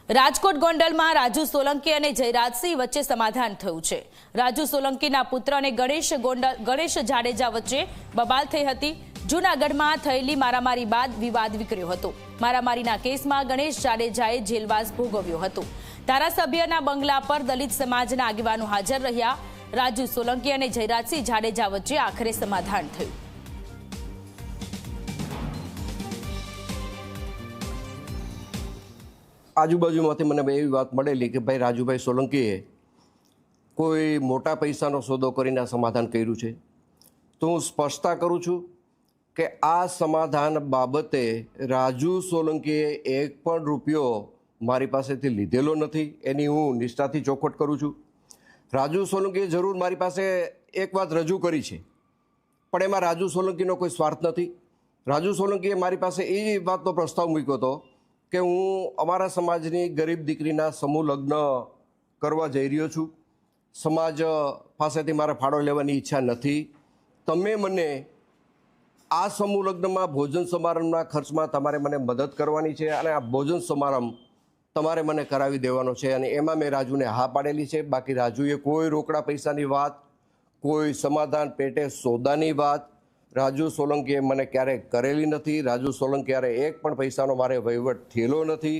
રાજકોટ ગોંડલમાં રાજુ સોલંકી અને જયરાજસિંહ વચ્ચે સમાધાન થયું છે। રાજુ સોલંકીના પુત્ર અને ગણેશ જાડેજા વચ્ચે બબાલ થઈ હતી। જૂનાગઢમાં થયેલી મારામારી બાદ વિવાદ વિકર્યો હતો। મારામારીના કેસમાં ગણેશ જાડેજાએ જેલવાસ ભોગવ્યો હતો। ધારાસભ્યના બંગલા પર દલિત સમાજના આગેવાનો હાજર રહ્યા। રાજુ સોલંકી અને જયરાજસિંહ જાડેજા વચ્ચે આખરે સમાધાન થયું। આજુબાજુમાંથી મને એવી વાત મળેલી કે ભાઈ રાજુભાઈ સોલંકીએ કોઈ મોટા પૈસાનો સોદો કરીને સમાધાન કર્યું છે। તો હું સ્પષ્ટતા કરું છું કે આ સમાધાન બાબતે રાજુ સોલંકીએ એક પણ રૂપિયો મારી પાસેથી લીધેલો નથી, એની હું નિષ્ઠાથી ચોખવટ કરું છું। રાજુ સોલંકીએ જરૂર મારી પાસે એક વાત રજૂ કરી છે, પણ એમાં રાજુ સોલંકીનો કોઈ સ્વાર્થ નથી। રાજુ સોલંકીએ મારી પાસે એ વાતનો પ્રસ્તાવ મૂક્યો હતો કે હું અમારા સમાજની ગરીબ દીકરીના સમૂહ લગ્ન કરવા જઈ રહ્યો છું। સમાજ પાસેથી મારે ફાળો લેવાની ઈચ્છા નથી। તમે મને આ સમૂહ લગ્નમાં ભોજન સમારંભના ખર્ચમાં તમારે મને મદદ કરવાની છે અને આ ભોજન સમારંભ તમારે મને કરાવી દેવાનો છે। અને એમાં મેં રાજુને હા પાડેલી છે। બાકી રાજુએ કોઈ રોકડા પૈસાની વાત, કોઈ સમાધાન પેટે સોદાની વાત રાજુ સોલંકીએ મને ક્યારેય કરેલી નથી। રાજુ સોલંકી ક્યારે એક પણ પૈસાનો મારે વહીવટ થયેલો નથી।